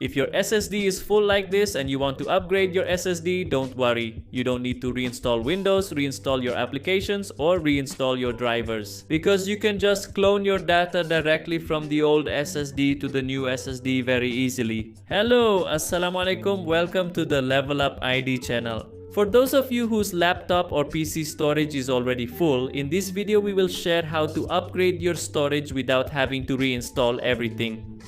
If your SSD is full like this and you want to upgrade your SSD, don't worry. You don't need to reinstall Windows, reinstall your applications, or reinstall your drivers. Because you can just clone your data directly from the old SSD to the new SSD very easily. Hello, Assalamualaikum, welcome to the Level Up ID channel. For those of you whose laptop or PC storage is already full, in this video we will share how to upgrade your storage without having to reinstall everything.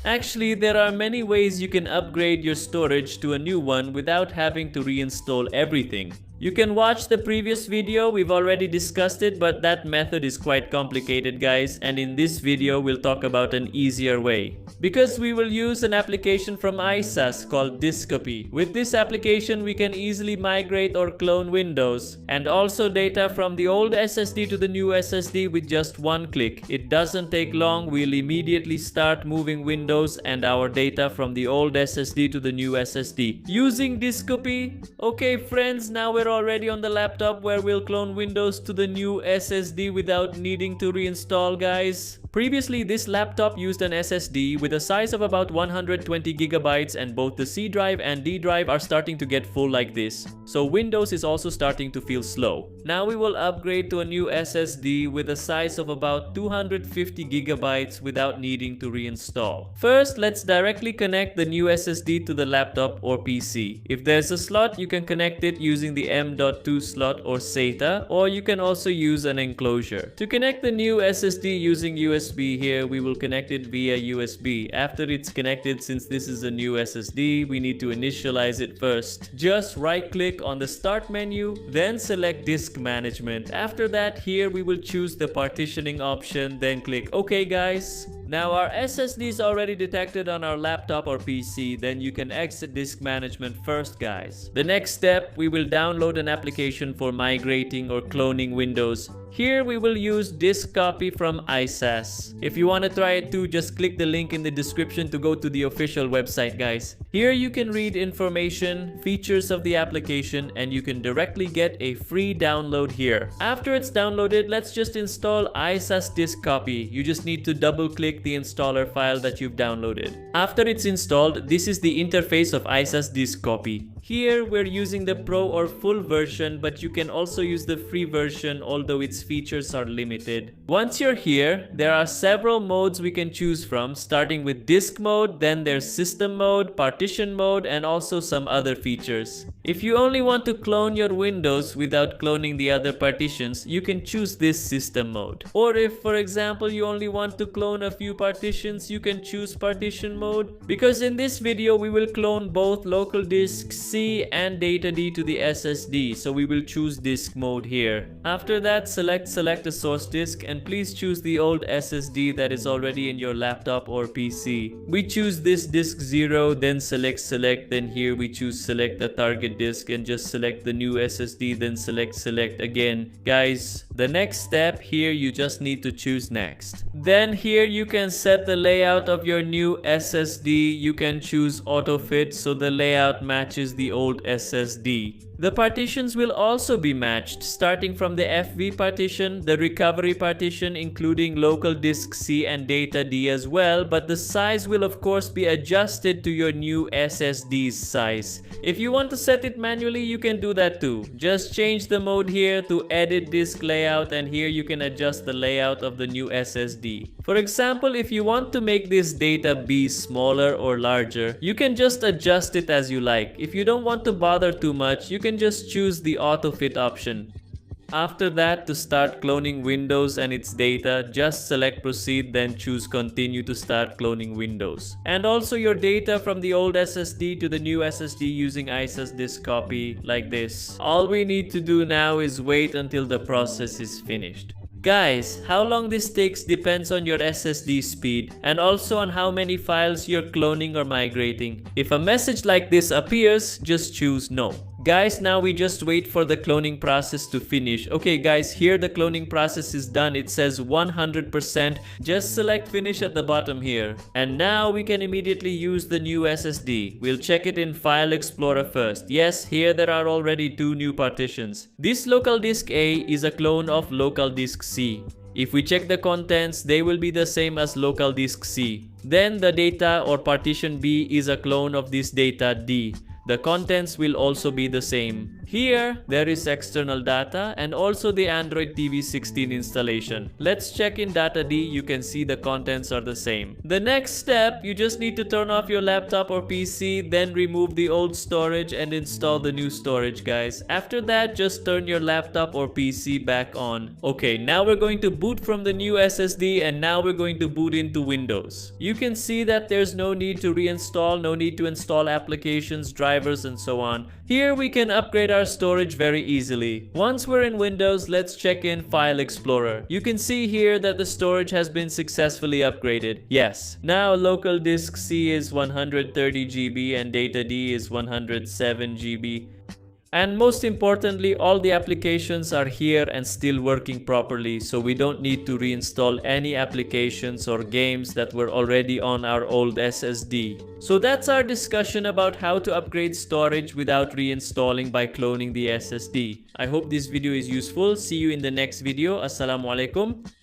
Actually, there are many ways you can upgrade your storage to a new one without having to reinstall everything. You can watch the previous video, we've already discussed it, but that method is quite complicated, guys, and in this video we'll talk about an easier way. Because we will use an application from ISAS called Discopy. With this application we can easily migrate or clone Windows and also data from the old SSD to the new SSD with just one click. It doesn't take long, we'll immediately start moving Windows and our data from the old SSD to the new SSD. Using Discopy? Okay friends, now we're already on the laptop where we'll clone Windows to the new SSD without needing to reinstall, guys. Previously, this laptop used an SSD with a size of about 120 gigabytes, and both the C drive and D drive are starting to get full like this. So Windows is also starting to feel slow. Now we will upgrade to a new SSD with a size of about 250 gigabytes without needing to reinstall. First, let's directly connect the new SSD to the laptop or PC. If there's a slot, you can connect it using the M.2 slot or SATA, or you can also use an enclosure. To connect the new SSD using USB here, we will connect it via USB. After it's connected, since this is a new SSD, we need to initialize it first. Just right click on the start menu, then select disk management. After that, here we will choose the partitioning option, then click OK, guys. Now our SSD is already detected on our laptop or PC, then you can exit disk management first, guys. The next step, we will download an application for migrating or cloning Windows. Here we will use disk copy from ISAS. If you want to try it too, just click the link in the description to go to the official website, guys. Here you can read information, features of the application, and you can directly get a free download here. After it's downloaded, let's just install ISAS disk copy. You just need to double click the installer file that you've downloaded. After it's installed, this is the interface of ISAS disk copy. Here we're using the Pro or full version, but you can also use the free version, although its features are limited. Once you're here, there are several modes we can choose from, starting with disk mode, then there's system mode, partition mode, and also some other features. If you only want to clone your Windows without cloning the other partitions, you can choose this system mode. Or if, for example, you only want to clone a few partitions, you can choose partition mode. Because in this video, we will clone both local disk C and data D to the SSD, so we will choose disk mode here. After that, select a source disk and please choose the old SSD that is already in your laptop or PC. We choose this disk 0, then select, then here we choose select a target disk and just select the new SSD, then select again. Guys, the next step here, you just need to choose next. Then here you can set the layout of your new SSD. You can choose auto fit so the layout matches the old SSD. The partitions will also be matched, starting from the FV partition, the recovery partition including local disk C and data D as well, but the size will of course be adjusted to your new SSD's size. If you want to set it manually, you can do that too. Just change the mode here to edit disk layout, and here you can adjust the layout of the new SSD. For example, if you want to make this data be smaller or larger, you can just adjust it as you like. If you don't want to bother too much, you can just choose the auto fit option. After that, to start cloning Windows and its data, just select proceed, then choose continue to start cloning Windows. And also your data from the old SSD to the new SSD using ISAS disk copy like this. All we need to do now is wait until the process is finished. Guys, how long this takes depends on your SSD speed and also on how many files you're cloning or migrating. If a message like this appears, just choose no. Guys, now we just wait for the cloning process to finish. Okay guys, here the cloning process is done. It says 100%. Just select finish at the bottom here. And now we can immediately use the new SSD. We'll check it in File Explorer first. Yes, here there are already two new partitions. This local disk A is a clone of local disk C. If we check the contents, they will be the same as local disk C. Then the data or partition B is a clone of this data D. The contents will also be the same. Here, there is external data and also the Android TV 16 installation. Let's check in data D, you can see the contents are the same. The next step, you just need to turn off your laptop or PC, then remove the old storage and install the new storage, guys. After that, just turn your laptop or PC back on. Okay, now we're going to boot from the new SSD and now we're going to boot into Windows. You can see that there's no need to reinstall, no need to install applications, drivers, and so on. Here we can upgrade our storage very easily. Once we're in Windows, let's check in File Explorer. You can see here that the storage has been successfully upgraded. Yes. Now local disk C is 130 GB and data D is 107 GB. And most importantly, all the applications are here and still working properly, so we don't need to reinstall any applications or games that were already on our old SSD. So that's our discussion about how to upgrade storage without reinstalling by cloning the SSD. I hope this video is useful. See you in the next video. Assalamualaikum.